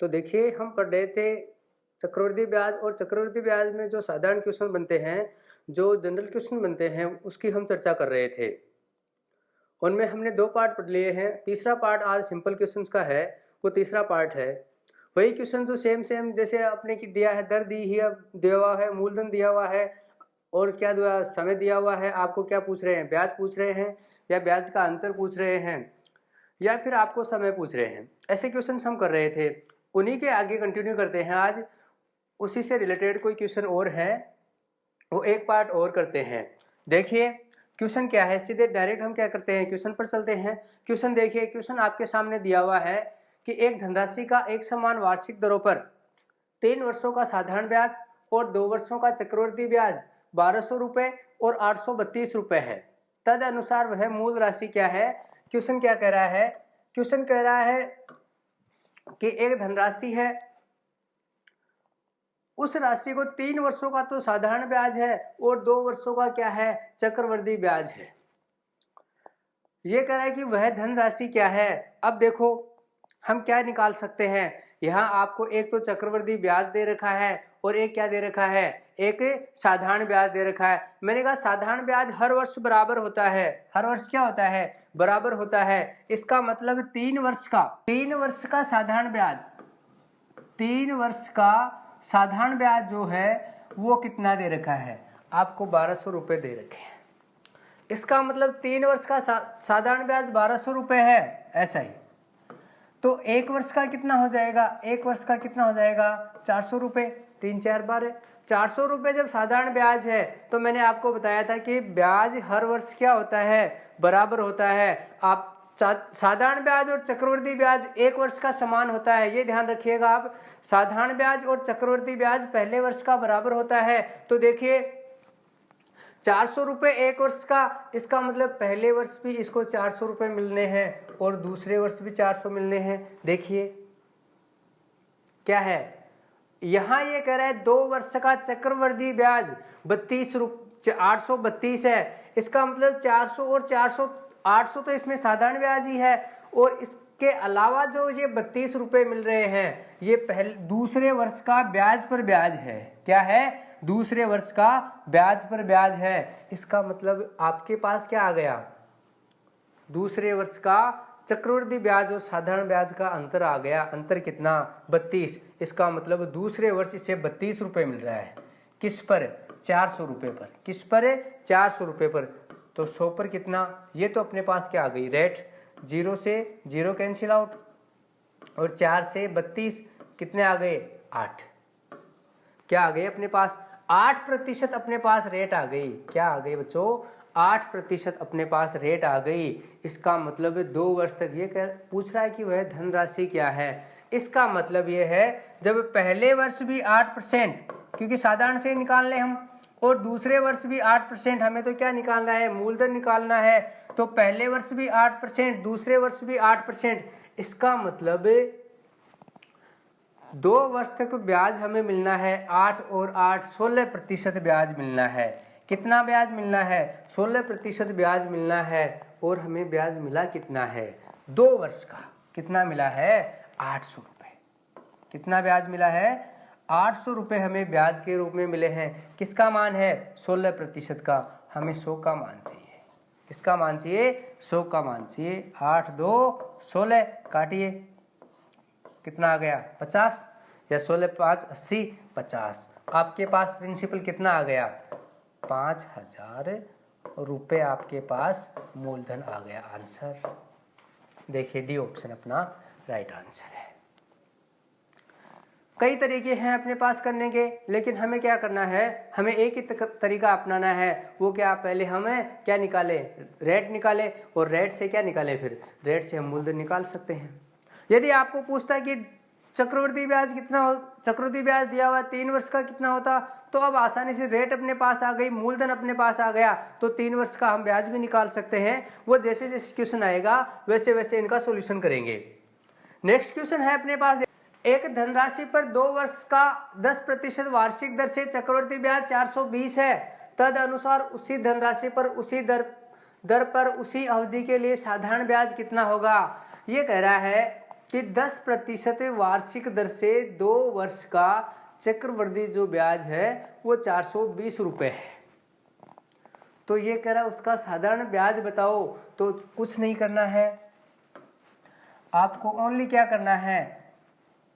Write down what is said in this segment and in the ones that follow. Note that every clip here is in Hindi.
तो देखिए हम पढ़ रहे थे चक्रवृद्धि ब्याज, और चक्रवृद्धि ब्याज में जो साधारण क्वेश्चन बनते हैं, जो जनरल क्वेश्चन बनते हैं, उसकी हम चर्चा कर रहे थे। उनमें हमने 2 पार्ट पढ़ लिए हैं। तीसरा पार्ट आज सिंपल क्वेश्चंस का है, वो तीसरा पार्ट है। वही क्वेश्चन जो सेम जैसे आपने की दिया है, दर दिया हुआ है, मूलधन दिया हुआ है, और क्या दिया, समय दिया हुआ है। आपको क्या पूछ रहे हैं, ब्याज पूछ रहे हैं, या ब्याज का अंतर पूछ रहे हैं, या फिर आपको समय पूछ रहे हैं। ऐसे क्वेश्चन हम कर रहे थे, उन्हीं के आगे कंटिन्यू करते हैं। आज उसी से रिलेटेड कोई क्वेश्चन और है, वो एक पार्ट और करते हैं। देखिए क्वेश्चन क्या है, सीधे डायरेक्ट हम क्या करते हैं, क्वेश्चन पर चलते हैं। क्वेश्चन देखिए, क्वेश्चन आपके सामने दिया हुआ है कि एक धनराशि का एक समान वार्षिक दरों पर 3 वर्षों का साधारण ब्याज और 2 वर्षों का चक्रवृद्धि ब्याज 1200 रुपये और 832 रुपये है। तद अनुसार वह मूल राशि क्या है। क्वेश्चन क्या कह रहा है, क्वेश्चन कह रहा है कि एक धनराशि है, उस राशि को 3 वर्षों का तो साधारण ब्याज है और 2 वर्षों का क्या है, चक्रवृद्धि ब्याज है। ये कह रहा है कि वह धनराशि क्या है। अब देखो हम क्या निकाल सकते हैं, यहाँ आपको एक तो चक्रवृद्धि ब्याज दे रखा है और एक क्या दे रखा है, एक साधारण ब्याज दे रखा है। मैंने कहा साधारण ब्याज हर वर्ष बराबर होता है, हर वर्ष क्या होता है, बराबर होता है। इसका मतलब 3 वर्ष का साधारण ब्याज, 3 वर्ष का साधारण ब्याज जो है वो कितना दे रखा है, आपको 1200 रुपये दे रखे हैं। इसका मतलब 3 वर्ष का साधारण ब्याज 1200 रुपये है, ऐसा ही। तो 1 वर्ष का कितना हो जाएगा, 1 वर्ष का कितना हो जाएगा, 400 रुपये, 3 4 12, 400 रुपये जब साधारण ब्याज है, तो मैंने आपको बताया था कि ब्याज हर वर्ष क्या होता है, बराबर होता है। आप साधारण ब्याज और चक्रवृद्धि ब्याज 1 वर्ष का समान होता है, ये ध्यान रखिएगा आप। साधारण ब्याज और चक्रवृद्धि ब्याज पहले वर्ष का बराबर होता है। तो देखिए 400 रुपये 1 वर्ष का, इसका मतलब पहले वर्ष भी इसको 400 रुपये मिलने हैं और दूसरे वर्ष भी 400 मिलने हैं। देखिए क्या है, यहां ये कह रहा है 2 वर्ष का चक्रवृद्धि ब्याज 832 है। इसका मतलब 400 और 400, 800 तो इसमें साधारण ब्याज ही है, और इसके अलावा जो ये 32 रुपये मिल रहे हैं, ये पहले दूसरे वर्ष का ब्याज पर ब्याज है। क्या है, दूसरे वर्ष का ब्याज पर ब्याज है। इसका मतलब आपके पास क्या आ गया, दूसरे वर्ष का चक्रवृद्धि ब्याज और साधारण ब्याज का अंतर आ गया। अंतर कितना, 32। इसका मतलब दूसरे वर्ष इसे 32 रुपये मिल रहा है। किस पर, 400 रुपये पर। किस पर, 400 रुपये पर। तो 100 पर कितना, ये तो अपने पास क्या आ गई, रेट 0 से 0 कैंसिल आउट, और 4 से 32 कितने आ गए, 8। क्या आ गए अपने पास, 8% अपने पास रेट आ गई। क्या आ गई बच्चों, 8% अपने पास रेट आ गई। इसका मतलब 2 वर्ष तक ये पूछ रहा है कि वह धनराशि क्या है। इसका मतलब ये है जब पहले वर्ष भी 8%, क्योंकि साधारण से निकालने हम, और दूसरे वर्ष भी 8%, हमें तो क्या निकालना है, मूलधन निकालना है। तो पहले वर्ष भी 8%, दूसरे वर्ष भी 8%। इसका मतलब 2 वर्ष तक ब्याज हमें मिलना है 8 और 8 16% ब्याज मिलना है। कितना ब्याज मिलना है, 16% ब्याज मिलना है। और हमें ब्याज मिला कितना है, 2 वर्ष का कितना मिला है, 800 रुपये। कितना ब्याज मिला है, 800 रुपये हमें ब्याज के रूप में मिले हैं। किसका मान है, 16% का। हमें 100 का मान चाहिए। किसका मान चाहिए, 100 का मान चाहिए। 8 2 16, काटिए कितना आ गया, 50, या 16 5 80, 50। आपके पास प्रिंसिपल कितना आ गया, 5000 रुपये आपके पास मूलधन आ गया। आंसर देखिए डी ऑप्शन अपना राइट आंसर है। कई तरीके हैं अपने पास करने के, लेकिन हमें क्या करना है, हमें एक ही तरीका अपनाना है। वो क्या, पहले हमें क्या निकाले, रेट निकाले, और रेट से क्या निकाले, फिर रेट से हम मूलधन निकाल सकते हैं। यदि आपको पूछता है कि चक्रवृद्धि ब्याज कितना हो, चक्रवृद्धि ब्याज दिया हुआ 3 वर्ष का कितना होता, तो अब आसानी से रेट अपने पास आ गई, मूलधन अपने पास आ गया, तो 3 वर्ष का हम ब्याज भी निकाल सकते हैं। वो जैसे जैसे क्वेश्चन आएगा वैसे वैसे इनका सोल्यूशन करेंगे। नेक्स्ट क्वेश्चन है अपने पास, एक धनराशि पर 2 वर्ष का 10% वार्षिक दर से चक्रवृद्धि ब्याज 420 है। तद अनुसार उसी धनराशि पर उसी दर पर उसी अवधि के लिए साधारण ब्याज कितना होगा। ये कह रहा है कि 10% वार्षिक दर से 2 वर्ष का चक्रवृद्धि जो ब्याज है वो 420 रुपये है। तो ये कह रहा है उसका साधारण ब्याज बताओ, तो कुछ नहीं करना है, आपको ओनली क्या करना है,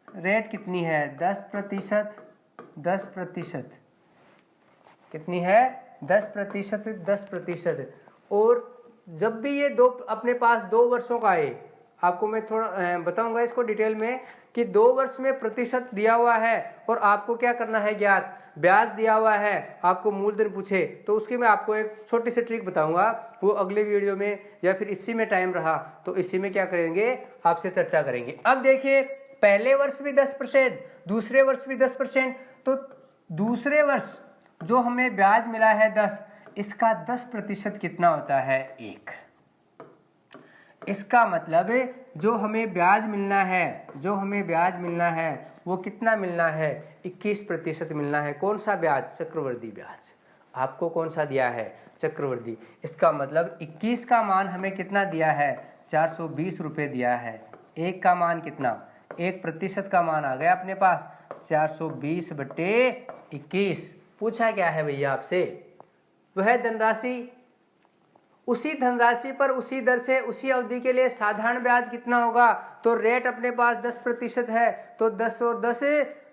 रेट कितनी है 10%, 10% कितनी है 10%, 10%। और जब भी ये दो अपने पास 2 वर्षों का आए, आपको मैं थोड़ा बताऊंगा इसको डिटेल में कि 2 वर्ष में प्रतिशत दिया हुआ है और आपको क्या करना है ज्ञात, ब्याज दिया हुआ है, आपको मूलधन पूछे तो उसकी मैं आपको एक छोटी सी ट्रिक बताऊंगा, वो अगले वीडियो में या फिर इसी में टाइम रहा तो इसी में क्या करेंगे आपसे चर्चा करेंगे। अब देखिए पहले वर्ष भी 10%, दूसरे वर्ष भी 10%, तो दूसरे वर्ष जो हमें ब्याज मिला है 10, इसका 10% कितना होता है 1। इसका मतलब जो हमें ब्याज मिलना है, जो हमें ब्याज मिलना है वो कितना मिलना है 21% मिलना है। कौन सा ब्याज, चक्रवृद्धि ब्याज। आपको कौन सा दिया है, चक्रवृद्धि। इसका मतलब 21 का मान हमें कितना दिया है 420 रुपये दिया है। 1 का मान कितना, 1% का मान आ गया अपने पास 420/21। पूछा क्या है भैया आपसे, वह धनराशि, उसी धनराशि पर उसी दर से उसी अवधि के लिए साधारण ब्याज कितना होगा। तो रेट अपने पास 10% है, तो 10 और 10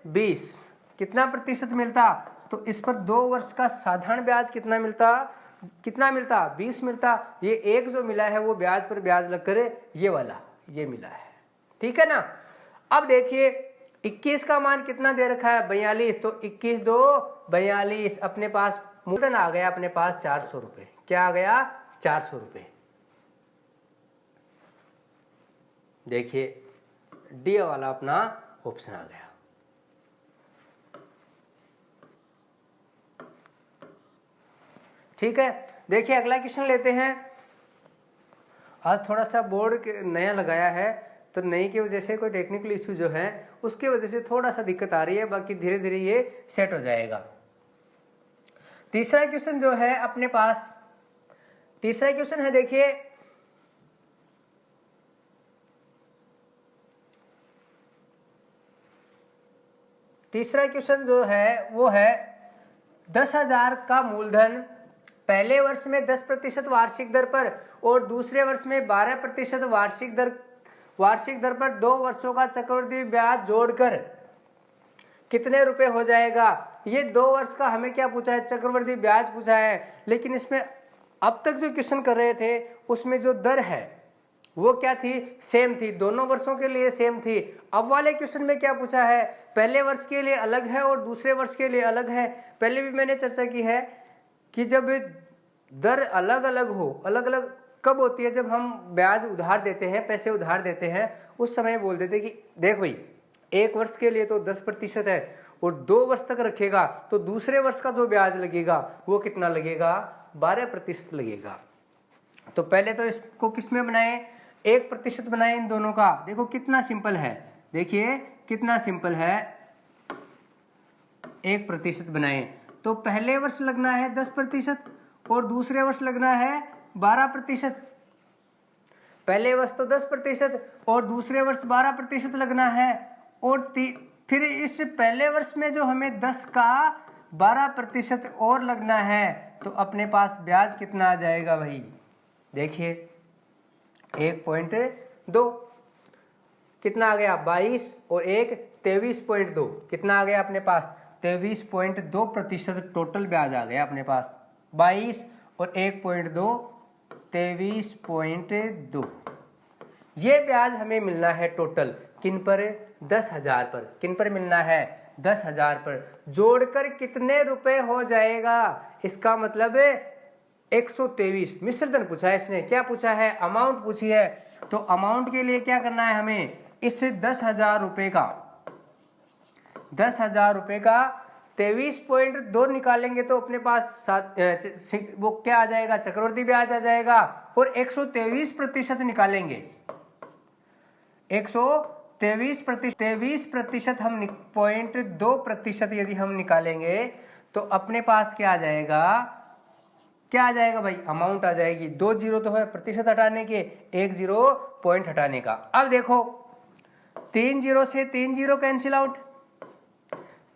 20, कितना प्रतिशत मिलता, तो इस पर 2 वर्ष का साधारण ब्याज कितना मिलता, कितना मिलता 20 मिलता। ये एक जो मिला है वो ब्याज पर ब्याज लगकर ये वाला ये मिला है, ठीक है ना। अब देखिए 21 का मान कितना दे रखा है 42, तो 21 2 42, अपने पास मूलधन आ गया अपने पास 400 रुपये। क्या आ गया 400 रुपये। देखिए डी वाला अपना ऑप्शन आ गया। ठीक है, देखिए अगला क्वेश्चन लेते हैं। आज थोड़ा सा बोर्ड नया लगाया है तो नई की वजह से कोई टेक्निकल इश्यू जो है उसकी वजह से थोड़ा सा दिक्कत आ रही है, बाकी धीरे धीरे ये सेट हो जाएगा। तीसरा क्वेश्चन जो है अपने पास, तीसरा क्वेश्चन है देखिए, तीसरा क्वेश्चन जो है वो है 10,000 का मूलधन पहले वर्ष में 10% वार्षिक दर पर और दूसरे वर्ष में 12% वार्षिक दर पर 2 वर्षों का चक्रवृद्धि ब्याज जोड़कर कितने रुपए हो जाएगा। ये 2 वर्ष का हमें क्या पूछा है, चक्रवृद्धि ब्याज पूछा है, लेकिन इसमें अब तक जो क्वेश्चन कर रहे थे उसमें जो दर है वो क्या थी, सेम थी, दोनों वर्षों के लिए सेम थी। अब वाले क्वेश्चन में क्या पूछा है, पहले वर्ष के लिए अलग है और दूसरे वर्ष के लिए अलग है। पहले भी मैंने चर्चा की है कि जब दर अलग अलग हो, अलग अलग कब होती है, जब हम ब्याज उधार देते हैं, पैसे उधार देते हैं, उस समय बोल देते कि देख भाई 1 वर्ष के लिए तो 10% है और 2 वर्ष तक रखेगा तो दूसरे वर्ष का जो ब्याज लगेगा वो कितना लगेगा 12% लगेगा। तो पहले तो इसको किस में बनाए, 1% बनाए इन दोनों का। देखो कितना सिंपल है, देखिए कितना सिंपल है, 1% बनाए तो पहले वर्ष लगना है 10% और दूसरे वर्ष लगना है 12%। पहले वर्ष तो 10% और दूसरे वर्ष 12% लगना है। और फिर इस पहले वर्ष में जो हमें 10 का 12% और लगना है तो अपने पास ब्याज कितना आ जाएगा भाई, देखिए 1.2, कितना आ गया 22 और 1 23.2, कितना आ गया अपने पास 23.2% टोटल ब्याज आ गया अपने पास। 22 और 1.2 23.2, ये ब्याज हमें मिलना है टोटल किन पर, 10,000 पर। किन पर मिलना है 10,000 पर। जोड़कर कितने रुपए हो जाएगा, इसका मतलब 123। मिश्र धन पूछा है इसने, क्या पूछा है अमाउंट पूछी है। तो अमाउंट के लिए क्या करना है हमें, इस 10,000 रुपए का 10,000 रुपए का 23.2 निकालेंगे तो अपने पास वो क्या आ जाएगा, चक्रवृद्धि ब्याज आ जाएगा। और 123% निकालेंगे, 123% हम 0.2% यदि हम निकालेंगे तो अपने पास क्या आ जाएगा, क्या आ जाएगा भाई, अमाउंट आ जाएगी। 2 जीरो तो है प्रतिशत हटाने के, 1 0 पॉइंट हटाने का। अब देखो 3 जीरो से 3 जीरो कैंसिल आउट,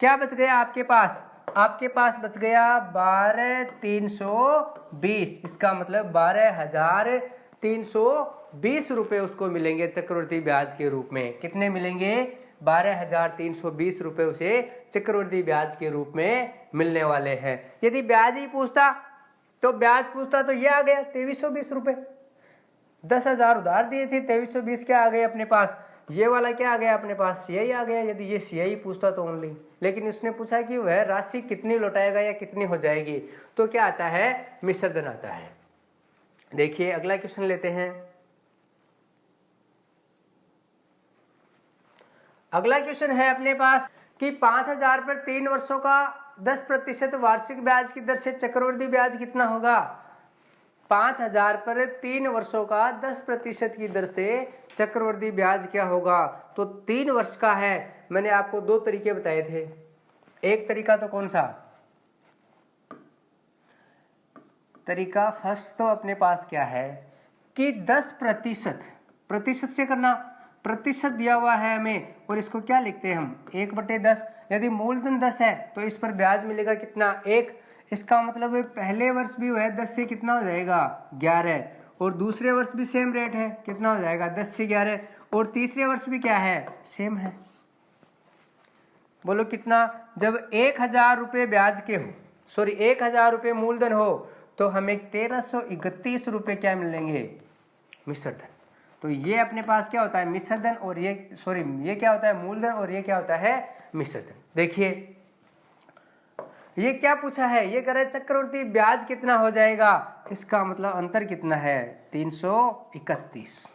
क्या बच गया आपके पास? आपके पास बच गया 12,320। इसका मतलब 12,320 रुपये उसको मिलेंगे चक्रवृद्धि ब्याज के रूप में। कितने मिलेंगे? 12,320 रुपये उसे चक्रवृद्धि ब्याज के रूप में मिलने वाले हैं। यदि ब्याज ही पूछता तो ये आ गया 2320 रुपये। 10,000 उधार दिए थे, 2320 क्या आ गए अपने पास? ये वाला क्या आ गया अपने पास? यही आ गया। यदि ये यही पूछता तो ओनली, लेकिन उसने पूछा कि वह राशि कितनी लौटाएगा या कितनी हो जाएगी, तो क्या आता है? मिश्र धन आता है। देखिए अगला क्वेश्चन लेते हैं। अगला क्वेश्चन है अपने पास कि 5,000 पर 3 वर्षों का 10% वार्षिक ब्याज की दर से चक्रवृद्धि ब्याज कितना होगा? 5,000 पर 3 वर्षों का 10% की दर से चक्रवृद्धि ब्याज क्या होगा? तो 3 वर्ष का है। मैंने आपको 2 तरीके बताए थे। एक तरीका तो कौन सा? तरीका फर्स्ट तो अपने पास क्या है कि 10% से करना, प्रतिशत दिया हुआ है हमें और इसको क्या लिखते हैं हम? 1/10। यदि मूलधन 10 है तो इस पर ब्याज मिलेगा कितना? 1। इसका मतलब पहले वर्ष भी वह 10 से कितना हो जाएगा? 11। और दूसरे वर्ष भी सेम रेट है, कितना हो जाएगा? 10 से 11। और तीसरे वर्ष भी क्या है? सेम है। बोलो कितना? जब 1,000 रुपये ब्याज के हो, 1,000 रुपये मूलधन हो, तो हमें 1,331 रुपये क्या मिलेंगे? मिश्र धन। तो ये अपने पास क्या होता है? मिश्र धन। और ये क्या होता है? मूलधन। और ये क्या होता है? मिश्र धन। देखिए ये क्या पूछा है? ये कह रहा है चक्रवृद्धि ब्याज कितना हो जाएगा। इसका मतलब अंतर कितना है? 331।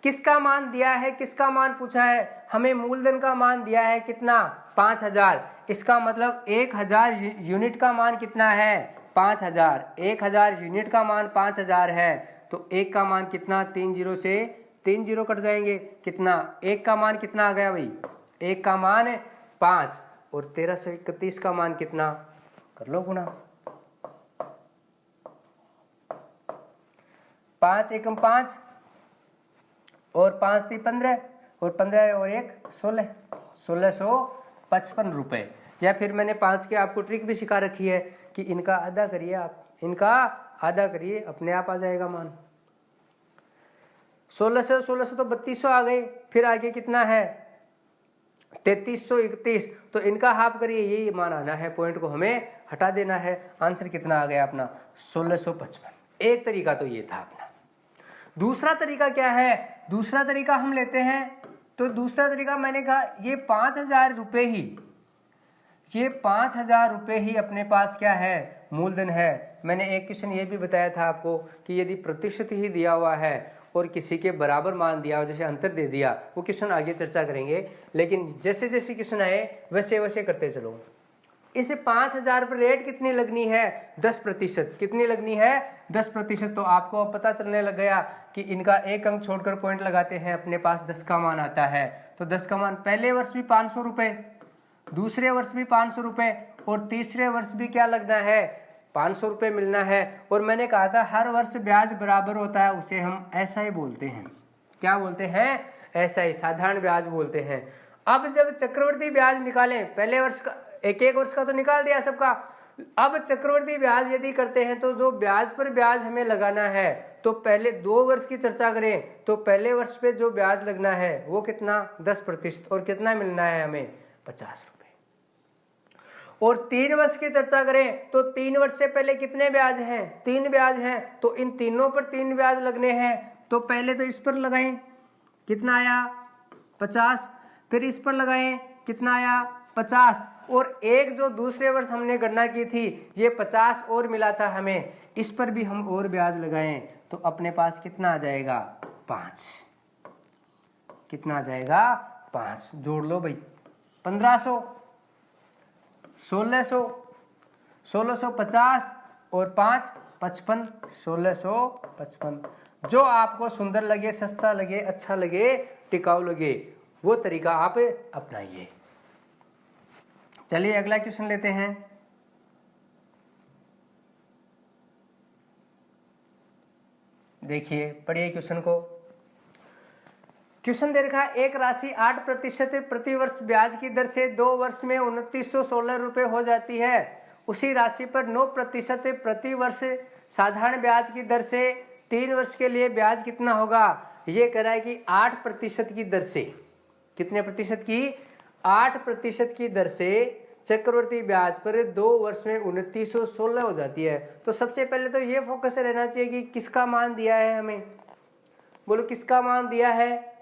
किसका मान दिया है? किसका मान पूछा है? हमें मूलधन का मान दिया है कितना? 5,000। इसका मतलब 1,000 यूनिट का मान कितना है? 5,000। 1,000 यूनिट का मान 5,000 है। तो 1 का मान कितना? 3 जीरो से 3 जीरो कट जाएंगे। कितना? 1 का मान कितना आ गया भाई? 1 का मान 5 और 1,331 का मान कितना? कर लो गुणा। 5 एकम 5 और 5 × 3 15 और 15 और 1 16, 1,655 रुपये। या फिर मैंने 5 के आपको ट्रिक भी सिखा रखी है कि इनका आधा करिए, आप इनका आधा करिए, अपने आप आ जाएगा मान। 1600 तो 3200 आ गए। फिर आगे कितना है? 3331। तो इनका हाफ करिए, यही मान आना है। पॉइंट को हमें हटा देना है। आंसर कितना आ गया अपना? 1,655। एक तरीका तो ये था अपना। दूसरा तरीका क्या है? दूसरा तरीका हम लेते हैं। तो दूसरा तरीका मैंने कहा ये 5,000 रुपये ही, ये 5,000 रुपये ही अपने पास क्या है? मूलधन है। मैंने एक क्वेश्चन ये भी बताया था आपको कि यदि प्रतिशत ही दिया हुआ है और किसी के बराबर मान दिया हो, जैसे अंतर दे दिया, वो क्वेश्चन आगे चर्चा करेंगे, लेकिन जैसे जैसे क्वेश्चन आए वैसे वैसे करते चलो। इसे 5,000 पर रेट कितनी लगनी है? 10%। कितनी लगनी है? 10%। तो आपको पता चलने लग गया कि इनका एक अंक छोड़कर पॉइंट लगाते हैं, अपने पास 10 का मान आता है। तो 10 का मान पहले वर्ष भी 500 रुपये, दूसरे वर्ष भी 500 रुपये और तीसरे वर्ष भी क्या लगना है? 500 रुपये मिलना है। और मैंने कहा था हर वर्ष ब्याज बराबर होता है, उसे हम ऐसा ही बोलते हैं। क्या बोलते हैं? ऐसा ही, साधारण ब्याज बोलते हैं। अब जब चक्रवृद्धि ब्याज निकालें, पहले वर्ष का एक वर्ष का तो निकाल दिया सबका। अब चक्रवृद्धि ब्याज यदि करते हैं तो जो ब्याज पर ब्याज हमें लगाना है, तो पहले 2 वर्ष की चर्चा करें तो पहले वर्ष पे जो ब्याज लगना है वो कितना? 10%। और कितना मिलना है हमें? 50 रुपये। और 3 वर्ष की चर्चा करें तो 3 वर्ष से पहले कितने ब्याज हैं? 3 ब्याज हैं। तो इन तीनों पर 3 ब्याज लगने हैं। तो पहले तो इस पर लगाएं, कितना आया? 50। फिर इस पर लगाएं, कितना आया? 50। और एक जो दूसरे वर्ष हमने गणना की थी, ये 50 और मिला था हमें, इस पर भी हम और ब्याज लगाएं तो अपने पास कितना आ जाएगा? 5। कितना आ जाएगा? 5। जोड़ लो भाई, 1500, 1600, 1650 और 5 55, 1655। जो आपको सुंदर लगे, सस्ता लगे, अच्छा लगे, टिकाऊ लगे, वो तरीका आप अपनाइए। चलिए अगला क्वेश्चन लेते हैं। देखिए पढ़िए क्वेश्चन को क्वेश्चन दे रखा है, एक राशि 8% प्रति वर्ष ब्याज की दर से 2 वर्ष में 2916 रुपये हो जाती है। उसी राशि पर 9% प्रति वर्ष साधारण ब्याज की दर से 3 वर्ष के लिए ब्याज कितना होगा। ये कह रहा है कि 8% की दर से, कितने प्रतिशत की, 8% की दर से चक्रवर्ती ब्याज पर 2 वर्ष में 2916 हो जाती है। तो सबसे पहले तो ये फोकस रहना चाहिए कि किसका मान दिया है हमें, बोलो किसका मान दिया है,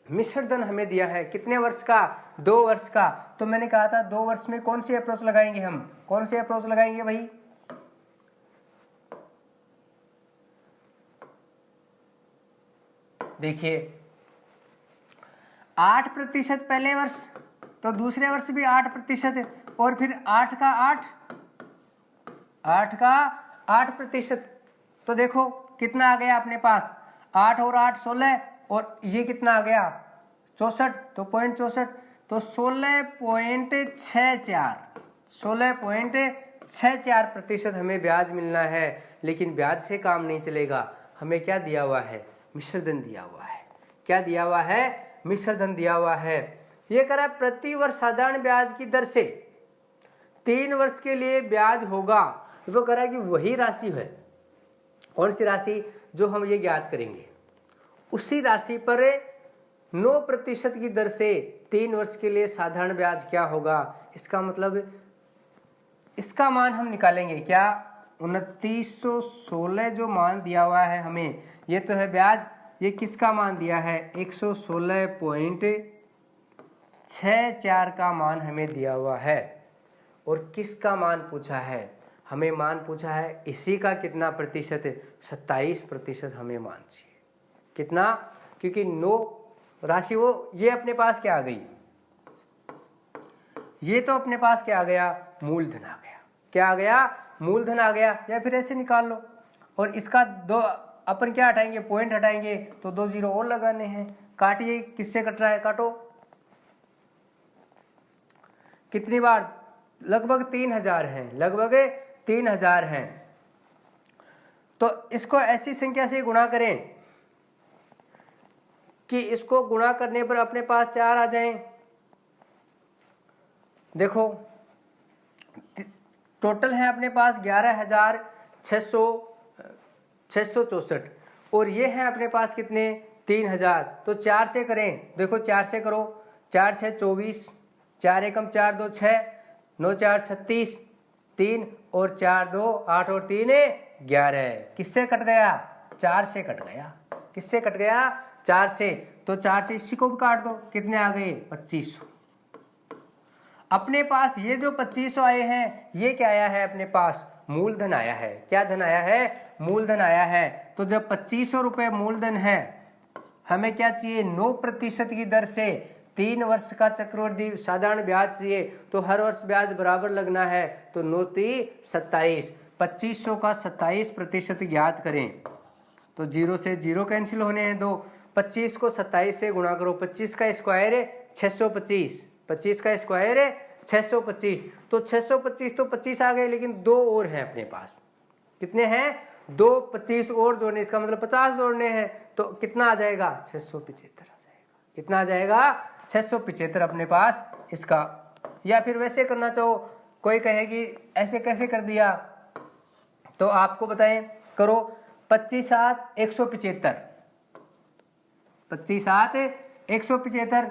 मिश्र धन हमें दिया है। कितने वर्ष का, 2 वर्ष का। तो मैंने कहा था 2 वर्ष में कौन सी अप्रोच लगाएंगे हम, कौन सी अप्रोच लगाएंगे भाई, देखिए 8% पहले वर्ष, तो दूसरे वर्ष भी 8% और फिर 8 का 8%। तो देखो कितना आ गया अपने पास, 8 और 8 16 और ये कितना आ गया 64, तो 0.64, तो 16.64% हमें ब्याज मिलना है। लेकिन ब्याज से काम नहीं चलेगा, हमें क्या दिया हुआ है, मिश्रधन दिया हुआ है। क्या दिया हुआ है, मिश्रधन दिया हुआ है। ये कह रहा है प्रति वर्ष साधारण ब्याज की दर से 3 वर्ष के लिए ब्याज होगा। वो कह रहा है कि वही राशि है, कौन सी राशि, जो हम ये ज्ञात करेंगे, उसी राशि पर 9% की दर से 3 वर्ष के लिए साधारण ब्याज क्या होगा। इसका मतलब इसका मान हम निकालेंगे, क्या 2916 जो मान दिया हुआ है हमें, ये तो है ब्याज, ये किसका मान दिया है, 116.64 का मान हमें दिया हुआ है। और किसका मान पूछा है, हमें मान पूछा है इसी का कितना प्रतिशत, 27% हमें मान चाहिए। कितना, क्योंकि 9 राशि वो ये अपने पास क्या आ गई, ये तो अपने पास क्या आ गया, मूलधन आ गया। क्या आ गया, मूलधन आ गया। या फिर ऐसे निकाल लो, और इसका 2 अपन क्या हटाएंगे, पॉइंट हटाएंगे, तो 2 जीरो और लगाने हैं। काटिए, किससे कट रहा है, काटो, कितनी बार, लगभग 3000 है, लगभग 3000 है। तो इसको ऐसी संख्या से गुणा करें कि इसको गुणा करने पर अपने पास 4 आ जाएं। देखो टोटल है अपने पास 11,664 और ये है अपने पास कितने, 3000। तो 4 से करें, देखो 4 से करो, 4 6 24, 4 एकम 4 2 6, 9 4 36, 3 और 4 2 8 और 3 11। किससे कट गया, 4 से कट गया। किससे कट गया, 4 से। तो 4 से इसी को भी काट दो, कितने आ गए, 2500। अपने पास ये जो 2500 आए हैं, ये क्या आया है अपने पास, मूलधन आया है। क्या धन आया है, मूलधन आया है। तो जब 2500 रुपये मूलधन है, हमें क्या चाहिए, 9% की दर से 3 वर्ष का चक्रवृद्धि साधारण ब्याज चाहिए। तो हर वर्ष ब्याज बराबर लगना है, तो 9 3 27, 2500 का 27% ज्ञात करें। तो 0 से 0 कैंसिल होने हैं 2, 25 को 27 से गुणा करो, 25 का स्क्वायर है 625, 25 का स्क्वायर है 625। तो 625 तो 25 आ गए, लेकिन 2 और हैं अपने पास। कितने हैं, 2 25 और जोड़ने, इसका मतलब 50 जोड़ने हैं। तो कितना आ जाएगा, 675 आ जाएगा। कितना आ जाएगा, 675 अपने पास इसका। या फिर वैसे करना चाहो, कोई कहे कि ऐसे कैसे कर दिया, तो आपको बताएं, करो 25 7 175, 25 7 175।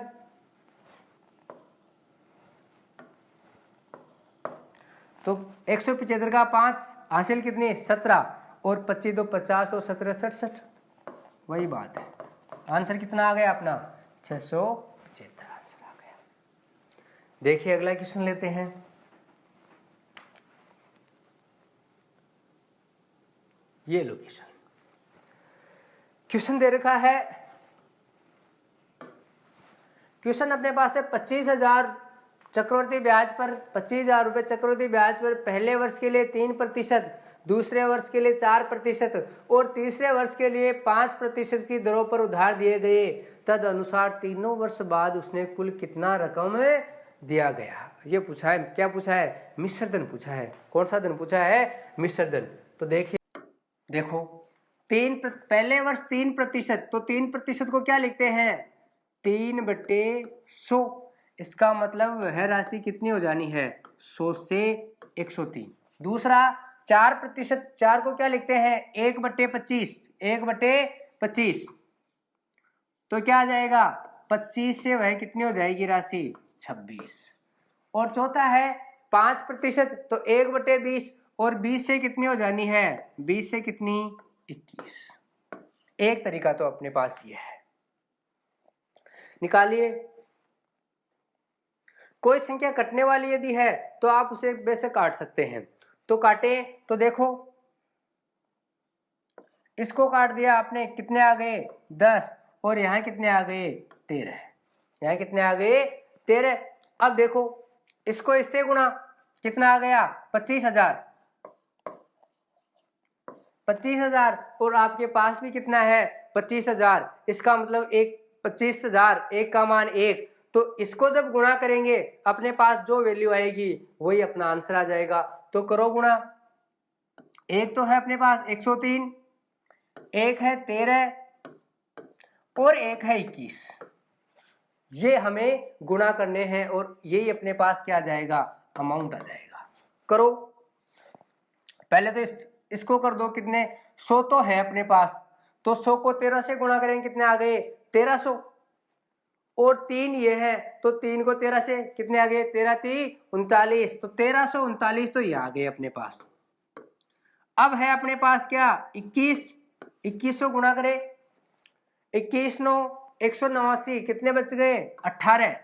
तो 175 का 5 हासिल कितनी, 17 और 25 2 50 और 17 67, वही बात है। आंसर कितना आ गया अपना, 675 आंसर आ गया। देखिए अगला क्वेश्चन लेते हैं। ये लो क्वेश्चन, क्वेश्चन दे रखा है, क्वेश्चन अपने पास है 25,000 चक्रवर्ती ब्याज पर, 25,000 रुपये चक्रवर्ती ब्याज पर पहले वर्ष के लिए 3%, दूसरे वर्ष के लिए 4% और तीसरे वर्ष के लिए 5% की दरों पर उधार दिए गए। तद अनुसार तीनों वर्ष बाद उसने कुल कितना रकम दिया गया। ये पूछा है, क्या पूछा है, मिश्र धन पूछा है। कौन सा धन पूछा है, मिश्र धन। तो देखिए, देखो पहले वर्ष 3%, तो 3% को क्या लिखते हैं 3/100। इसका मतलब वह राशि कितनी हो जानी है 100 से 103। दूसरा 4%, 4 को क्या लिखते हैं 1/25, 1/25, तो क्या आ जाएगा 25 से वह कितनी हो जाएगी राशि 26। और चौथा है 5%, तो 1/20, और 20 से कितनी हो जानी है 20 से कितनी 21। एक तरीका तो अपने पास ये है। निकालिए। कोई संख्या कटने वाली यदि है तो आप उसे वैसे काट सकते हैं, तो काटे तो देखो इसको काट दिया आपने, कितने आ गए 10, और यहाँ कितने आ गए 13, यहाँ कितने आ गए 13। अब देखो इसको इससे गुणा, कितना आ गया 25,000, 25,000, और आपके पास भी कितना है 25,000। इसका मतलब 25,000, एक का मान 1, तो इसको जब गुणा करेंगे अपने पास जो वैल्यू आएगी वही अपना आंसर आ जाएगा। तो करो गुणा। एक तो है अपने पास 103, एक है 13, और एक है 21। ये हमें गुणा करने हैं और यही अपने पास क्या आ जाएगा अमाउंट आ जाएगा। करो पहले तो इसको कर दो, कितने 100 तो है अपने पास, तो 100 को 13 से गुणा करेंगे कितने आ गए 1300, और 3 ये है तो 3 को 13 से कितने आ गए 13 3 39, तो 1339 तो ये आ गए अपने पास। अब है अपने पास क्या 21, 2100 गुणा करें, 21 9 189, कितने बच गए 18,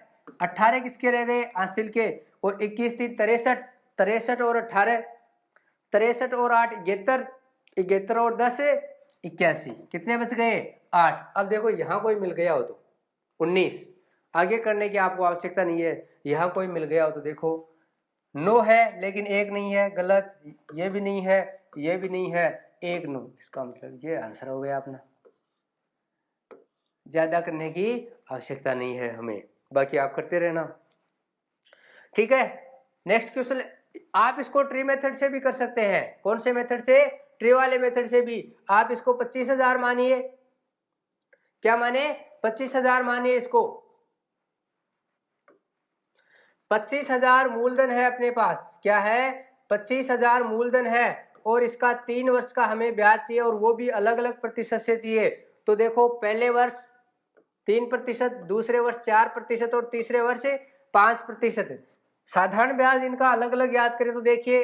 18 किसके रह गए हासिल के, और 21 3 63, 63 और 18, 63 और 8 71, 71 और 10 81, कितने बच गए 8। अब देखो यहाँ कोई मिल गया हो तो 19, आगे करने की आपको आवश्यकता नहीं है। यहाँ कोई मिल गया हो तो देखो 9 है लेकिन 1 नहीं है, गलत, ये भी नहीं है, ये भी नहीं है, 1 9, इसका मतलब ये आंसर हो गया अपना। ज्यादा करने की आवश्यकता नहीं है हमें, बाकी आप करते रहना। ठीक है, नेक्स्ट क्वेश्चन। आप इसको ट्री मेथड से भी कर सकते हैं। कौन से मेथड से ट्री वाले मेथड से भी। आप इसको 25,000 मानिए, क्या माने 25,000 मानिए इसको। 25,000 मूलधन है अपने पास, क्या है 25,000 मूलधन है, और इसका 3 वर्ष का हमें ब्याज चाहिए और वो भी अलग अलग प्रतिशत से चाहिए। तो देखो पहले वर्ष 3%, दूसरे वर्ष 4% और तीसरे वर्ष 5%। साधारण ब्याज इनका अलग अलग याद करें तो देखिए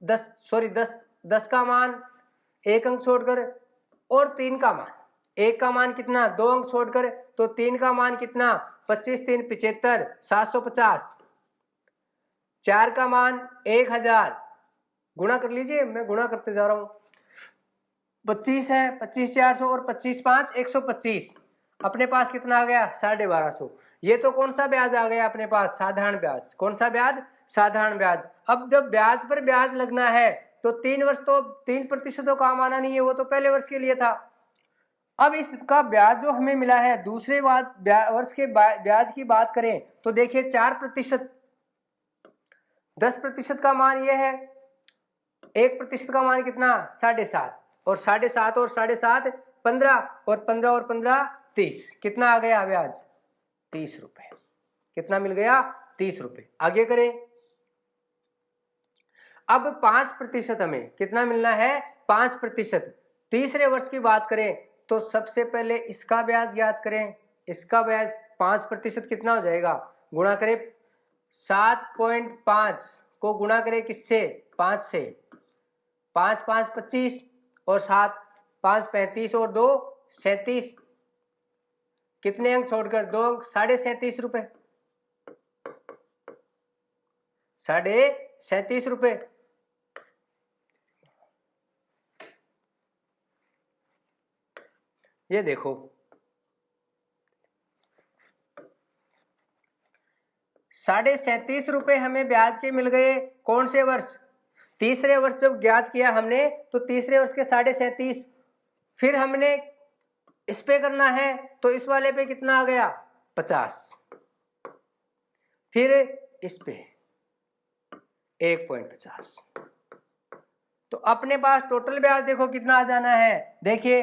10 का मान 1 अंक छोड़कर, और 3 का मान, 1 का मान कितना 2 अंक छोड़कर, तो 3 का मान कितना 25 3 75 750, 4 का मान 1000, गुणा कर लीजिए, मैं गुणा करते जा रहा हूं, 25 है 25 400 और 25 5 125, अपने पास कितना आ गया 1250। ये तो कौन सा ब्याज आ गया अपने पास साधारण ब्याज। कौन सा ब्याज साधारण ब्याज। अब जब ब्याज पर ब्याज लगना है तो 3 वर्ष तो 3% तो काम आना नहीं है, वो तो पहले वर्ष के लिए था। अब इसका ब्याज जो हमें मिला है दूसरे वर्ष के ब्याज की बात करें तो देखिए 4%, 10% का मान ये है, 1% का मान कितना 7.5, और 7.5 और 7.5 15, और 15 और 15 30, कितना आ गया ब्याज 30 रुपए। कितना मिल गया 30 रुपए। आगे करें। अब 5% हमें कितना मिलना है 5%। तीसरे वर्ष की बात करें तो सबसे पहले इसका ब्याज याद करें, इसका ब्याज 5% कितना हो जाएगा, गुणा करें 7.5 को गुणा करें किससे 5 से, 5 5 25 और 7 5 35 और 2 37, कितने अंक छोड़कर 2 अंक 37.5 रुपए, 37.5 रुपए। ये देखो 37.5 रुपए हमें ब्याज के मिल गए। कौन से वर्ष, तीसरे वर्ष जब ज्ञात किया हमने तो तीसरे वर्ष के 37.5, फिर हमने इस पे करना है तो इस वाले पे कितना आ गया 50, फिर इस पे 1.50, तो अपने पास टोटल ब्याज देखो कितना आ जाना है, देखिए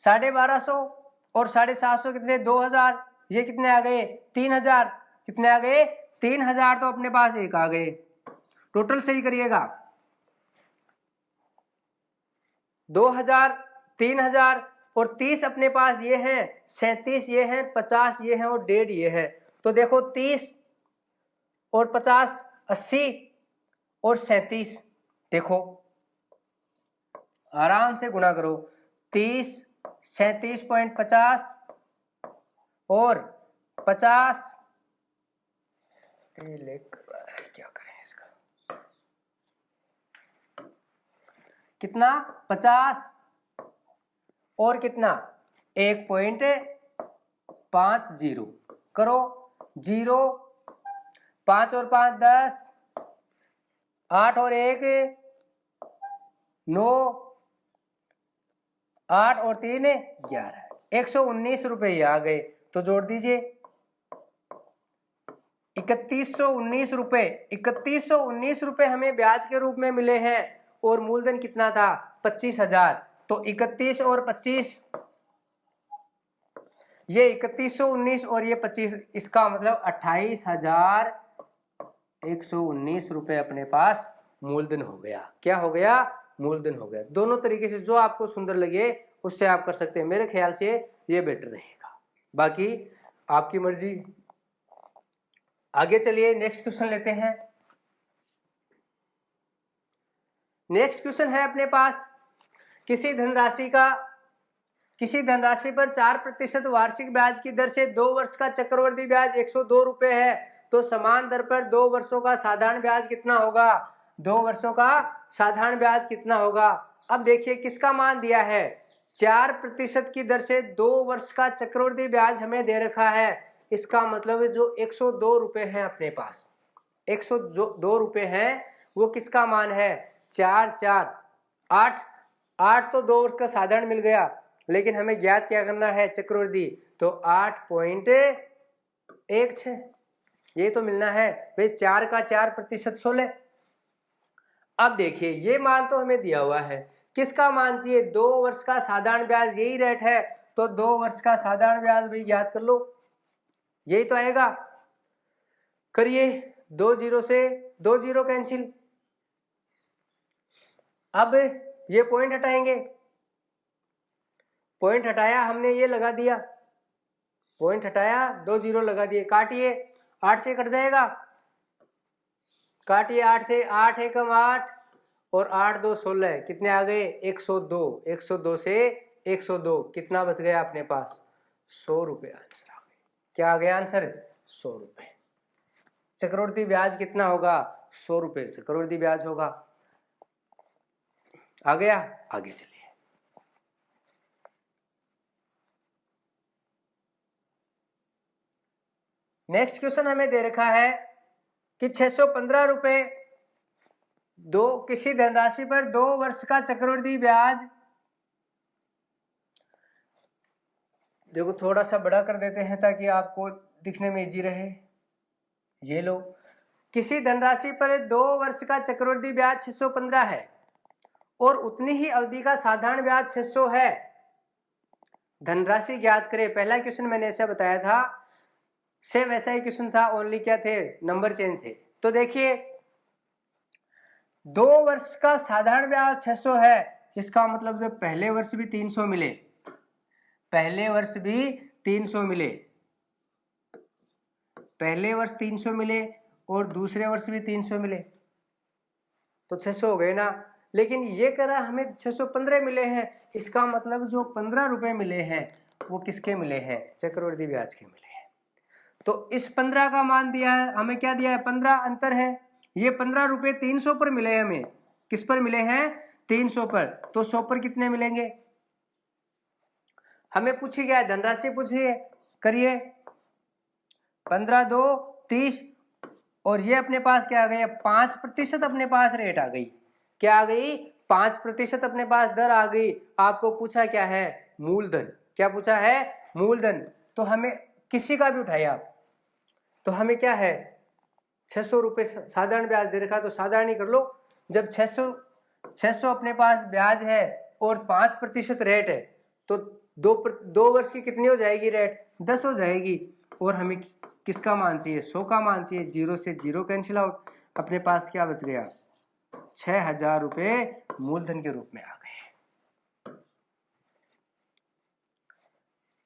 1250 और 750 कितने 2000, ये कितने आ गए 3000, कितने आ गए 3000, तो अपने पास एक आ गए। टोटल सही करिएगा, 2000, 3000 और 30 अपने पास ये हैं, 37 ये हैं, 50 ये हैं और 1.5 ये है। तो देखो 30 और 50 80 और 37, देखो आराम से गुणा करो, 30 37.50 और 50, क्या करें इसका, कितना 50 और कितना 1.50 करो, 0 5 और 5 10, 8 और 1 9, 8 और 3 11, 119 रुपये आ गए। तो जोड़ दीजिए 3119 रुपये, 3119 रुपये हमें ब्याज के रूप में मिले हैं और मूलधन कितना था 25,000। तो 31 और 25, ये 3119 और ये 25, इसका मतलब 28,119 रुपये अपने पास मूलधन हो गया। क्या हो गया, मूलधन हो गया। दोनों तरीके से जो आपको सुंदर लगे उससे आप कर सकते हैं, मेरे ख्याल से ये बेटर रहेगा, बाकी आपकी मर्जी। आगे चलिए नेक्स्ट क्वेश्चन लेते हैं। नेक्स्ट क्वेश्चन है अपने पास, किसी धनराशि पर 4% वार्षिक ब्याज की दर से 2 वर्ष का चक्रवृद्धि ब्याज 102 रुपये है, तो समान दर पर 2 वर्षों का साधारण ब्याज कितना होगा, 2 वर्षों का साधारण ब्याज कितना होगा। अब देखिए किसका मान दिया है, 4% की दर से 2 वर्ष का चक्रवृद्धि ब्याज हमें दे रखा है, इसका मतलब जो 102 रुपये है अपने पास, 102 रुपये है, वो किसका मान है, 4 4 8, 8 तो 2 वर्ष का साधारण मिल गया, लेकिन हमें ज्ञात क्या करना है चक्रवृद्धि, तो 8.16 ये तो मिलना है भाई, 4 का 4% 16। अब देखिए ये मान तो हमें दिया हुआ है, किसका मान चाहिए, 2 वर्ष का साधारण ब्याज, यही रेट है, तो 2 वर्ष का साधारण ब्याज भी ज्ञात कर लो, यही तो आएगा। करिए, 2 0 से 2 0 कैंसिल। अब ये पॉइंट हटाएंगे, पॉइंट हटाया हमने, ये लगा दिया, पॉइंट हटाया 2 0 लगा दिए, काटिए 8 से कट जाएगा, काटिए 8 से, 8 एकम 8 और 8 2 16, कितने आ गए 102, 102 से 102 कितना बच गया अपने पास 100 रुपये आंसर आ गया। क्या आ गया आंसर 100 रुपये। चक्रवृद्धि ब्याज कितना होगा 100 रुपये चक्रवृद्धि ब्याज होगा। आ गया, आगे चलिए। नेक्स्ट क्वेश्चन हमें दे रखा है कि 615 रुपये किसी धनराशि पर 2 वर्ष का चक्रवृद्धि ब्याज, देखो थोड़ा सा बड़ा कर देते हैं ताकि आपको दिखने में इजी रहे। ये लो, किसी धनराशि पर 2 वर्ष का चक्रवृद्धि ब्याज 615 है और उतनी ही अवधि का साधारण ब्याज 600 है, धनराशि ज्ञात करें। पहला क्वेश्चन मैंने ऐसा बताया था, सेम ऐसा ही क्वेश्चन था, ओनली क्या थे, नंबर चेंज थे। तो देखिए 2 वर्ष का साधारण ब्याज 600 है, इसका मतलब जब पहले वर्ष भी 300 मिले, पहले वर्ष भी 300 मिले, पहले वर्ष 300 मिले और दूसरे वर्ष भी 300 मिले, तो 600 हो गए ना। लेकिन ये कह रहा हमें 615 मिले हैं, इसका मतलब जो 15 रुपए मिले हैं वो किसके मिले हैं, चक्रवृद्धि ब्याज के मिले हैं। तो इस 15 का मान दिया है, हमें क्या दिया है 15, अंतर है, ये 15 रुपये 300 पर मिले हैं, हमें किस पर मिले हैं 300 पर, तो 100 पर कितने मिलेंगे, हमें पूछी गया है धनराशि पूछी है, करिए 15 2 30 और ये अपने पास क्या आ गई, 5% अपने पास रेट आ गई, क्या आ गई 5% अपने पास दर आ गई। आपको पूछा क्या है मूलधन, क्या पूछा है मूलधन, तो हमें किसी का भी उठाइए आप, तो हमें क्या है 600 रुपये साधारण ब्याज दे रखा, तो साधारण ही कर लो, जब 600 अपने पास ब्याज है और 5% रेट है तो दो वर्ष की कितनी हो जाएगी रेट? 10 हो जाएगी। और हमें किसका मान चाहिए? 100 का मान चाहिए। 0 से 0 कैंसिल आउट, अपने पास क्या बच गया? 6000 रुपये मूलधन के रूप में आ गए।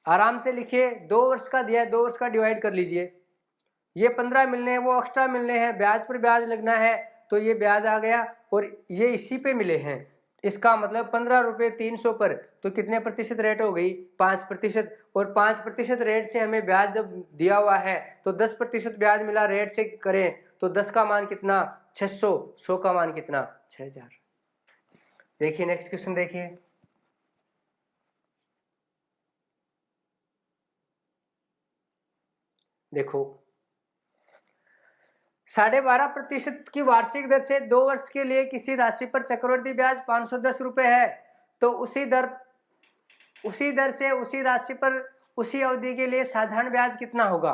आराम से लिखिए, 2 वर्ष का दिया है, 2 वर्ष का डिवाइड कर लीजिए। ये 15 मिलने हैं, वो एक्स्ट्रा मिलने हैं, ब्याज पर ब्याज लगना है तो ये ब्याज आ गया और ये इसी पे मिले हैं। इसका मतलब 15 रुपये 300 पर तो कितने प्रतिशत रेट हो गई? 5%। और 5% रेट से हमें ब्याज जब दिया हुआ है तो 10% ब्याज मिला, रेट से करें तो 10 का मान कितना? 600। 100 का मान कितना? 6000। देखिए नेक्स्ट क्वेश्चन देखिए। देखो 12.5% की वार्षिक दर से 2 वर्ष के लिए किसी राशि पर चक्रवृद्धि ब्याज 510 रुपए है तो उसी दर से उसी राशि पर उसी अवधि के लिए साधारण ब्याज कितना होगा?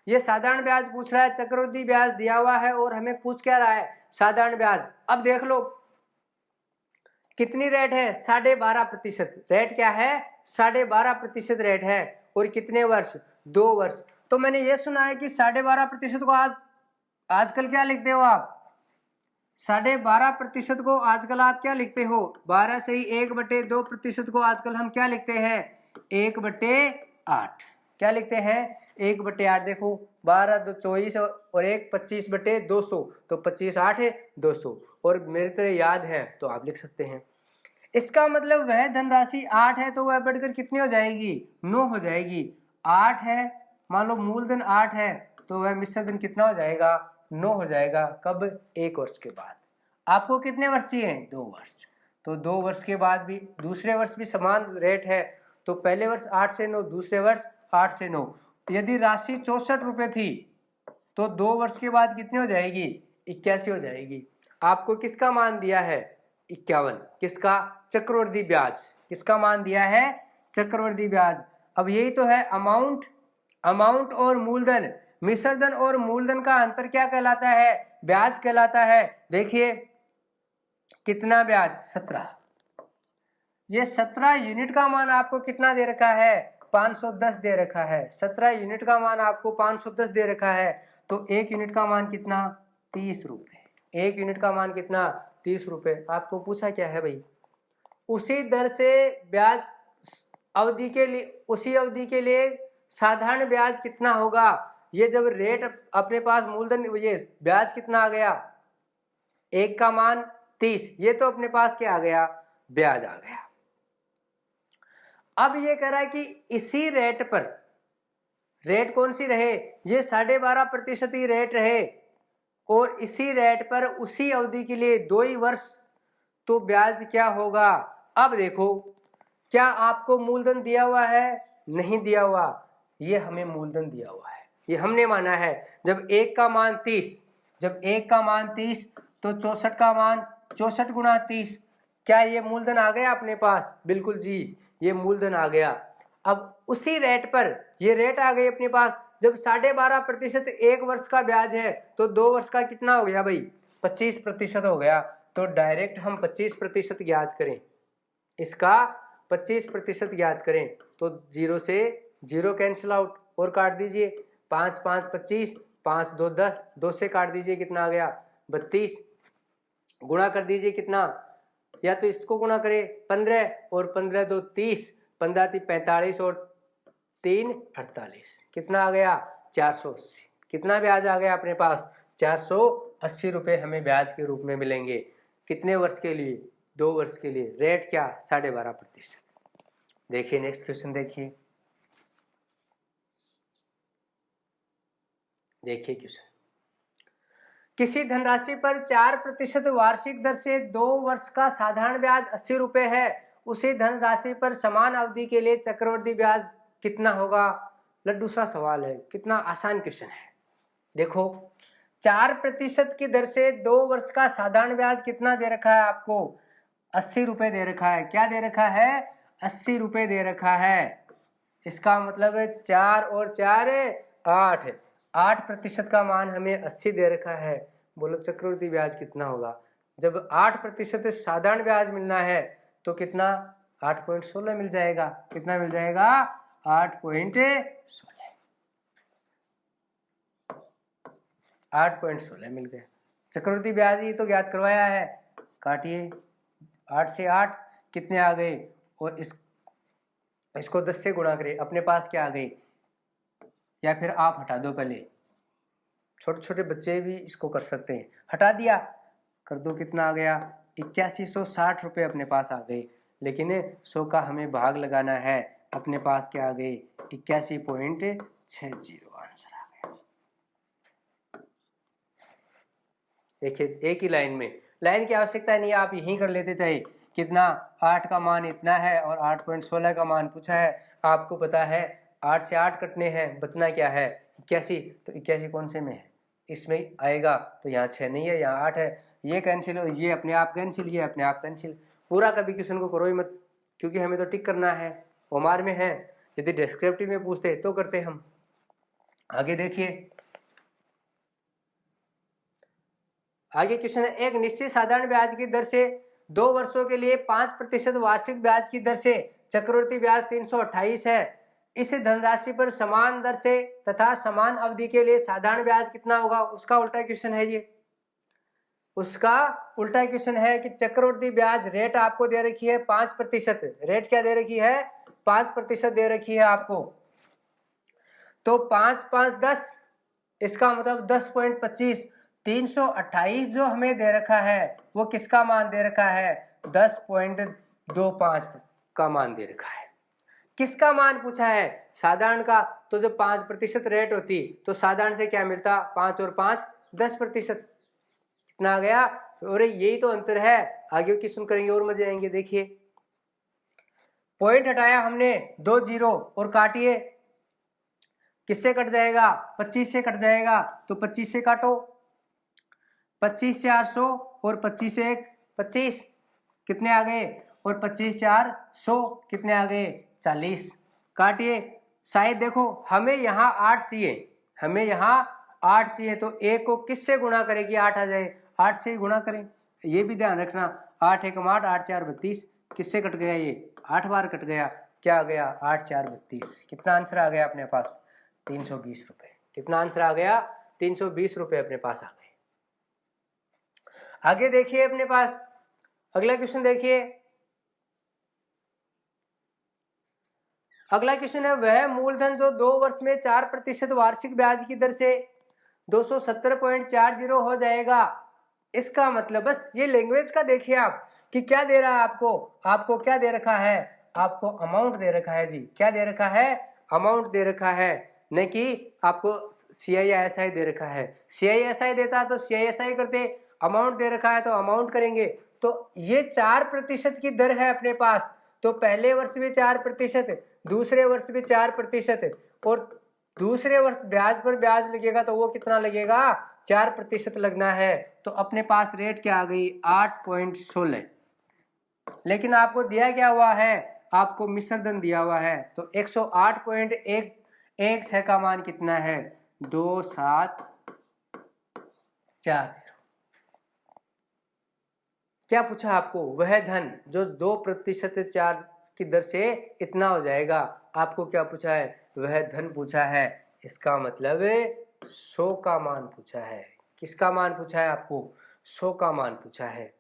ये साधारण ब्याज पूछ रहा है, चक्रवृद्धि ब्याज दिया हुआ है और हमें पूछ क्या रहा है? साधारण ब्याज। अब देख लो कितनी रेट है? 12.5%। रेट क्या है? 12.5% रेट है। और कितने वर्ष? 2 वर्ष। तो मैंने ये सुना है कि 12.5% को आजकल क्या लिखते हो आप? 12.5% को आजकल आप क्या लिखते हो? 12 से ही 1/2% को आजकल हम क्या लिखते हैं? 1/8। क्या लिखते हैं? 1/8। देखो 12 2 24 और 1 25/200 तो 25 8 है 200। और मेरे तरह याद है तो आप लिख सकते हैं। इसका मतलब वह धनराशि 8 है तो वह बढ़कर कितनी हो जाएगी? 9 हो जाएगी। 8 है, मान लो मूलधन 8 है तो वह मिश्र धन कितना हो जाएगा? 9 हो जाएगा। कब? 1 वर्ष के बाद। आपको कितने वर्ष चाहिए? 2 वर्ष। तो 2 वर्ष के बाद भी दूसरे वर्ष भी समान रेट है तो पहले वर्ष 8 से 9, दूसरे वर्ष 8 से 9। यदि राशि 64 रुपये थी तो 2 वर्ष के बाद कितनी हो जाएगी? 81 हो जाएगी। आपको किसका मान दिया है? 51। किसका? चक्रवृद्धि ब्याज। किसका मान दिया है? चक्रवृद्धि ब्याज। अब यही तो है अमाउंट और मूलधन। मिश्रधन और मूलधन का अंतर क्या कहलाता है? ब्याज कहलाता है। देखिए कितना ब्याज? 17। ये 17 यूनिट का मान आपको कितना दे रखा है? 510 दे रखा है। 17 यूनिट का मान आपको 510 दे रखा है तो 1 यूनिट का मान कितना? 30 रुपए। 1 यूनिट का मान कितना? 30 रुपए। आपको पूछा क्या है भाई? उसी दर से ब्याज अवधि के लिए, उसी अवधि के लिए साधारण ब्याज कितना होगा? ये जब रेट अपने पास मूलधन, ये ब्याज कितना आ गया? 1 का मान 30। ये तो अपने पास क्या आ गया? ब्याज आ गया। अब ये कह रहा है कि इसी रेट पर, रेट कौन सी रहे? ये 12.5% ही रेट रहे और इसी रेट पर उसी अवधि के लिए 2 ही वर्ष तो ब्याज क्या होगा? अब देखो क्या आपको मूलधन दिया हुआ है? नहीं दिया हुआ। ये हमें मूलधन दिया हुआ है, ये हमने माना है। जब 1 का मान 30, जब 1 का मान 30 तो 64 का मान 64 गुणा 30। क्या ये मूलधन आ गया अपने पास? बिल्कुल जी, ये मूलधन आ गया। अब उसी रेट पर ये रेट आ गई अपने पास। जब 12.5% 1 वर्ष का ब्याज है तो 2 वर्ष का कितना हो गया भाई? 25% हो गया। तो डायरेक्ट हम 25% ज्ञात करें, इसका 25% ज्ञात करें तो 0 से 0 कैंसिल आउट और काट दीजिए। 5 5 25, 5 2 10, 2 से काट दीजिए, कितना आ गया? 32। गुणा कर दीजिए कितना, या तो इसको गुणा करें 15 और 15 2 30, 15 3 45 और 3 48, कितना आ गया? 480। कितना ब्याज आ गया अपने पास? 480 रुपये हमें ब्याज के रूप में मिलेंगे। कितने वर्ष के लिए? 2 वर्ष के लिए। रेट क्या? 12.5%। देखिए नेक्स्ट क्वेश्चन देखिए। देखिए क्वेश्चन, किसी धनराशि पर 4% वार्षिक दर से 2 वर्ष का साधारण ब्याज 80 रुपये है, उसी धनराशि पर समान अवधि के लिए चक्रवृद्धि ब्याज कितना होगा? लड्डू सा सवाल है, कितना आसान क्वेश्चन है। देखो 4% की दर से 2 वर्ष का साधारण ब्याज कितना दे रखा है आपको? 80 रुपये दे रखा है। क्या दे रखा है? 80 रुपये दे रखा है। इसका मतलब 4 और 4 8, 8% का मान हमें 80 दे रखा है। बोलो चक्रवृद्धि ब्याज कितना होगा? जब 8% साधारण ब्याज मिलना है तो कितना 8.16 मिल जाएगा। कितना मिल जाएगा 8.16 मिल गया। चक्रवृद्धि ब्याज ही तो ज्ञात करवाया है, काटिए 8 से 8 कितने आ गए, और इसको 10 से गुणा करें, अपने पास क्या आ गई, या फिर आप हटा दो, पहले छोटे छोटे बच्चे भी इसको कर सकते हैं, हटा दिया कर दो, कितना आ गया 8160 रुपये अपने पास आ गए। लेकिन 100 का हमें भाग लगाना है, अपने पास क्या आ गए 81.60 आंसर आ गया। देखिए एक ही लाइन में, लाइन की आवश्यकता नहीं है, आप यहीं कर लेते, चाहे कितना 8 का मान इतना है और 8.16 का मान पूछा है, आपको पता है 8 से 8 कटने हैं, बचना क्या है 81, तो 81 कौन से में है, इसमें आएगा, तो यहाँ 6 नहीं है, यहाँ 8 है, ये कैंसिल हो, ये अपने आप कैंसिल, ये अपने आप कैंसिल। पूरा कभी क्वेश्चन को करो ही मत, क्योंकि हमें तो टिक करना है, ओमार में है, यदि डिस्क्रिप्टिव में पूछते तो करते हम। आगे देखिए, आगे क्वेश्चन है, एक निश्चित साधारण ब्याज की दर से 2 वर्षों के लिए 5% वार्षिक ब्याज की दर से चक्रवृद्धि ब्याज 328 है। इस धनराशि पर समान दर से तथा समान अवधि के लिए साधारण ब्याज कितना होगा, उसका उल्टा क्वेश्चन है ये। उसका उल्टा क्वेश्चन है कि चक्रवृद्धि ब्याज रेट आपको दे रखी है 5%, रेट क्या दे रखी है 5% दे रखी है आपको, तो 5 5 10, इसका मतलब 10.25, 328 जो हमें दे रखा है वो किसका मान दे रखा है 10.25 का मान दे रखा है। किसका मान पूछा है, साधारण का, तो जब 5% रेट होती तो साधारण से क्या मिलता 5 और 5 10%, कितना आ गया, और यही तो अंतर है। आगे क्वेश्चन करेंगे और मजे आएंगे। देखिए पॉइंट हटाया हमने 2 जीरो और काटिए, किससे कट जाएगा 25 से कट जाएगा, तो 25 से काटो, 25 से 800 और 25 से 1 25, कितने आ गए, और 25 4 100 कितने आ गए 40, काटिए। शायद देखो हमें यहाँ 8 चाहिए, हमें यहाँ 8 चाहिए, तो 1 को किससे गुणा करें कि 8 आ जाए, 8 से ही गुणा करें, ये भी ध्यान रखना। 8 1 8, 8 4 32, किससे कट गया, ये 8 बार कट गया, क्या आ गया 8 4 32, कितना आंसर आ गया अपने पास 320 रुपये। कितना आंसर आ गया 320 रुपये अपने पास आ गए। आगे देखिए अपने पास अगला क्वेश्चन देखिए, अगला क्वेश्चन है, वह मूलधन जो 2 वर्ष में 4% वार्षिक ब्याज की दर से 270.40 हो जाएगा। इसका मतलब बस ये लैंग्वेज का देखिए आप कि क्या दे रहा है आपको क्या दे रखा है, आपको अमाउंट दे रखा है जी, क्या दे रखा है अमाउंट दे रखा है, न कि आपको CISI दे रखा है। CISI देता तो CISI करते, अमाउंट दे रखा है तो अमाउंट करेंगे। तो ये 4% की दर है अपने पास, तो पहले वर्ष भी 4%, दूसरे वर्ष भी 4%, और दूसरे वर्ष ब्याज पर ब्याज लगेगा तो वो कितना लगेगा 4% लगना है। तो अपने पास रेट क्या आ गई 8.16, लेकिन आपको दिया क्या हुआ है, आपको मिश्र धन दिया हुआ है, तो 108.116 का मान कितना है 2740। क्या पूछा आपको, वह धन जो 2% चार्ज की दर से इतना हो जाएगा, आपको क्या पूछा है वह धन पूछा है, इसका मतलब 100 का मान पूछा है। किसका मान पूछा है आपको 100 का मान पूछा है।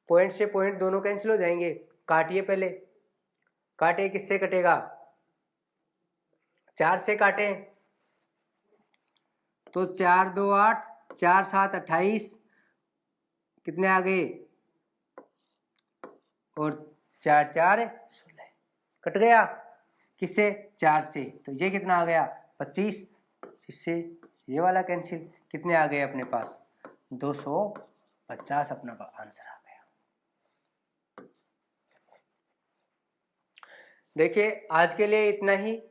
पॉइंट से पॉइंट दोनों कैंसिल हो जाएंगे, काटिए पहले, काटे किससे कटेगा 4 से काटे, तो 4 2 8, 4 7 28, कितने आ गए, और 4 4 16, कट गया किससे 4 से, तो ये कितना आ गया 25, इससे ये वाला कैंसिल, कितने आ गए अपने पास 250 अपना आंसर आ गया। देखिए आज के लिए इतना ही,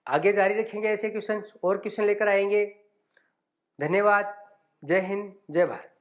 आगे जारी रखेंगे ऐसे क्वेश्चन, और क्वेश्चन लेकर आएंगे। धन्यवाद, जय हिंद, जय भारत।